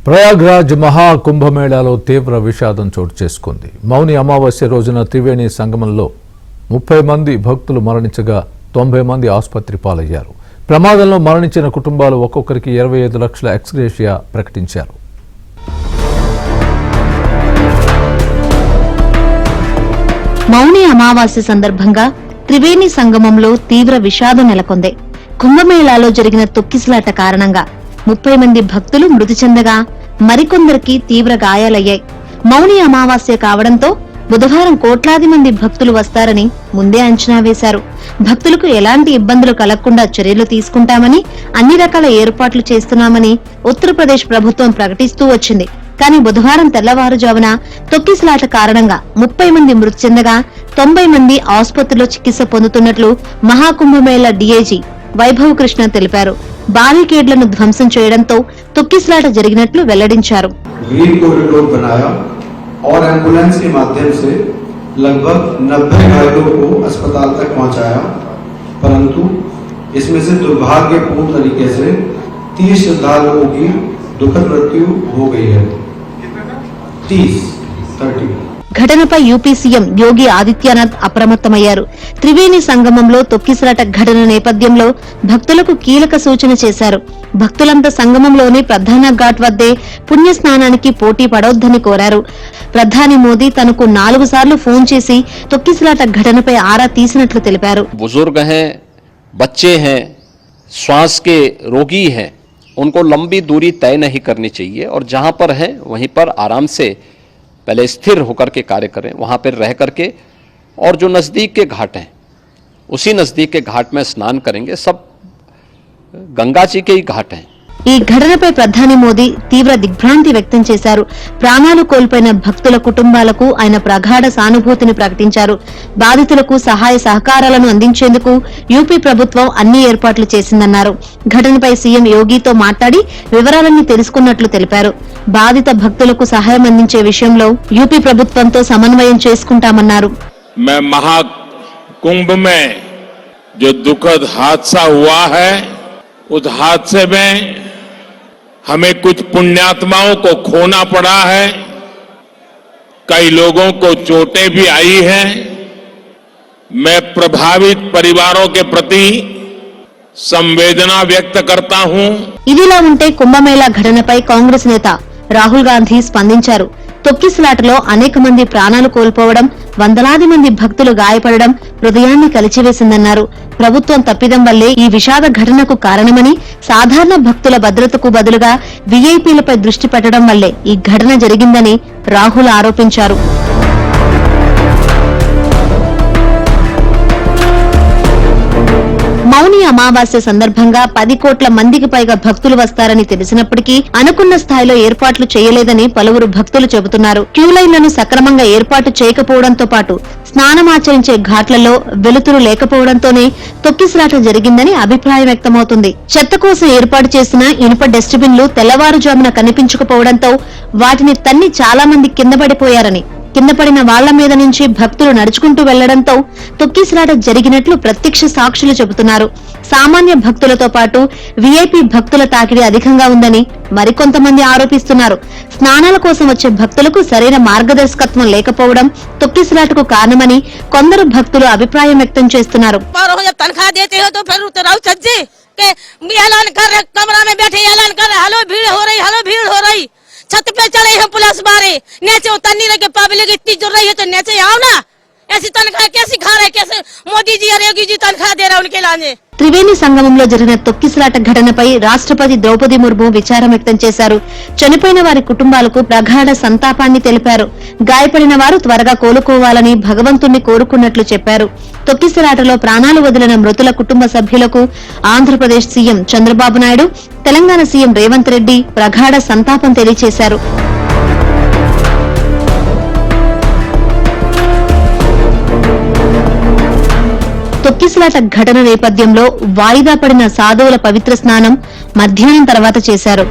ప్రయాగ్రాజ్ మహాకుంభమేళాలో తీవ్ర విషాదం చోటు చేసుకుంది. మౌని అమావాస్య రోజున త్రివేణి సంగమంలో 30 మంది భక్తులు మరణించగా 90 మంది ఆసుపత్రి పాలయ్యారు. ప్రమాదంలో మరణించిన కుటుంబాలు ఒక్కొక్కరికి 25 లక్షల ఎక్స్గ్రేషియా ప్రకటించారు. మౌని అమావాస్య సందర్భంగా త్రివేణి సంగమంలో తీవ్ర విషాదం నెలకొంది. కుంభమేళాలో జరిగిన తొక్కిసలాట కారణంగా 30 మంది భక్తులు మృతి చెందగా మరికొందరికి తీవ్ర గాయాలయ్యాయి. మౌని అమావాస్య కావడంతో బుధవారం కోట్లాది మంది భక్తులు వస్తారని ముందే అంచనా వేశారు. భక్తులకు ఎలాంటి ఇబ్బందులు కలగకుండా చర్యలు తీసుకుంటామని, అన్ని రకాల ఏర్పాట్లు చేస్తున్నామని ఉత్తరప్రదేశ్ ప్రభుత్వం ప్రకటిస్తూ వచ్చింది. కానీ బుధవారం తెల్లవారుజామున తొక్కిసలాట కారణంగా 30 మంది మృతి చెందగా 90 మంది ఆసుపత్రిలో చికిత్స పొందుతున్నట్లు మహాకుంభమేళా డీఐజీ వైభవ్ కృష్ణ తెలిపారు. బారికేడ్లను ధ్వంసం చేయడంతో తొక్కిసలాట జరిగినట్లు వెల్లడించారు. और एम्बुलेंस के माध्यम से लगभग 90 घायलों को अस्पताल तक पहुंचाया, परंतु इसमें से दुर्भाग्यपूर्ण तरीके से 30 श्रद्धालुओं की दुखद मृत्यु हो गई है। 30 ఘటనపై యూపీ సీఎం యోగి ఆదిత్యనాథ్ అప్రమత్తమయ్యారు. త్రివేణి సంగమంలో తొక్కిసలాట ఘటన నేపథ్యంలో భక్తులకు కీలక సూచన చేశారు. భక్తులంతా సంగమంలోని ప్రధాన ఘాట్ వద్దే పుణ్యస్నానానికి పోటీ పడొద్దని కోరారు. ప్రధాని మోదీ తనకు 4 సార్లు ఫోన్ చేసి తొక్కిసలాట ఘటనపై ఆరా తీసినట్లు తెలిపారు. बुजुर्ग हैं, बच्चे हैं, श्वास के रोगी हैं, उनको लंबी दूरी तय नहीं करनी चाहिए और जहां पर है वहीं पर आराम से पहले स्थिर होकर के कार्य करें, वहां पर रह करके, और जो नजदीक के घाट हैं उसी नजदीक के घाट में स्नान करेंगे. सब गंगा जी के ही घाट हैं. ఈ ఘటనపై ప్రధాని మోదీ తీవ్ర దిగ్భ్రాంతి వ్యక్తం చేశారు. ప్రాణాలు కోల్పోయిన భక్తుల కుటుంబాలకు ఆయన ప్రగాఢ సానుభూతిని ప్రకటించారు. బాధితులకు సహాయ సహకారాలను అందించేందుకు యూపీ ప్రభుత్వం అన్ని ఏర్పాట్లు చేసిందన్నారు. ఘటనపై సీఎం యోగితో మాట్లాడి వివరాలన్నీ తెలుసుకున్నట్లు తెలిపారు. బాధిత భక్తులకు సహాయం అందించే విషయంలో యూపీ ప్రభుత్వంతో సమన్వయం చేసుకుంటామన్నారు. महाकुंभ में जो दुखद हादसा हुआ है, उस हादसे में हमें कुछ पुण्यात्माओं को खोना पड़ा है, कई लोगों को चोटें भी आई हैं. मैं प्रभावित परिवारों के प्रति संवेदना व्यक्त करता हूं. ఇదిలా ఉంటే కుంభమేళా ఘటనపై కాంగ్రెస్ నేత రాహుల్ గాంధీ స్పందించారు. తొక్కిసలాటలో అనేక మంది ప్రాణాలు కోల్పోవడం, వందలాది మంది భక్తులు గాయపడడం హృదయాన్ని కలిచివేసిందన్నారు. ప్రభుత్వం తప్పిదం వల్లే ఈ విషాద ఘటనకు కారణమని, సాధారణ భక్తుల భద్రతకు బదులుగా వీఐపీలపై దృష్టి పెట్టడం వల్లే ఈ ఘటన జరిగిందని రాహుల్ ఆరోపించారు. మౌని అమావాస్య సందర్భంగా 10 కోట్ల మందికి పైగా భక్తులు వస్తారని తెలిసినప్పటికీ అనుకున్న స్థాయిలో ఏర్పాట్లు చేయలేదని పలువురు భక్తులు చెబుతున్నారు. క్యూలైన్లను సక్రమంగా ఏర్పాటు చేయకపోవడంతో పాటు స్నానమాచరించే ఘాట్లలో వెలుతురు లేకపోవడంతోనే తొక్కిసలాట జరిగిందని అభిప్రాయం వ్యక్తమవుతుంది. చెత్త కోసం ఏర్పాటు చేసిన ఇనుప డస్ట్బిన్లు తెల్లవారుజామున కనిపించకపోవడంతో వాటిని తన్ని చాలా మంది కింద పడిపోయారని, కింద పడిన వాళ్ల మీద నుంచి భక్తులు నడుచుకుంటూ వెళ్లడంతో తొక్కిసలాట జరిగినట్లు ప్రత్యక్ష సాక్షులు చెబుతున్నారు. సామాన్య భక్తులతో పాటు వీఐపీ భక్తుల తాకిడి అధికంగా ఉందని మరికొంతమంది ఆరోపిస్తున్నారు. స్నానాల కోసం వచ్చే భక్తులకు సరైన మార్గదర్శకత్వం లేకపోవడం తొక్కిసలాటకు కారణమని కొందరు భక్తులు అభిప్రాయం వ్యక్తం చేస్తున్నారు. छत पे चढ़े हैं पुलिस बारे, नीचे उतरने लगे, पब्लिक इतनी जुड़ रही है तो नीचे आओ ना. ऐसी तनख्वाह कैसी खा रहे, कैसे मोदी जी और योगी जी तनख्वाह दे रहा उनके लाने. త్రివేణి సంగమంలో జరిగిన తొక్కిసలాట ఘటనపై రాష్ట్రపతి ద్రౌపది ముర్ము విచారం వ్యక్తం చేశారు. చనిపోయిన వారి కుటుంబాలకు ప్రగాఢ సంతాపాన్ని తెలిపారు. గాయపడిన వారు త్వరగా కోలుకోవాలని భగవంతుణ్ణి కోరుకున్నట్లు చెప్పారు. తొక్కిసలాటలో ప్రాణాలు వదిలిన మృతుల కుటుంబ సభ్యులకు ఆంధ్రప్రదేశ్ సీఎం చంద్రబాబు నాయుడు, తెలంగాణ సీఎం రేవంత్ రెడ్డి ప్రగాఢ సంతాపం తెలియజేశారు. తొక్కిసలాట ఘటన నేపథ్యంలో వాయిదా పడిన సాధువుల పవిత్ర స్నానం మధ్యాహ్నం తర్వాత చేశారు.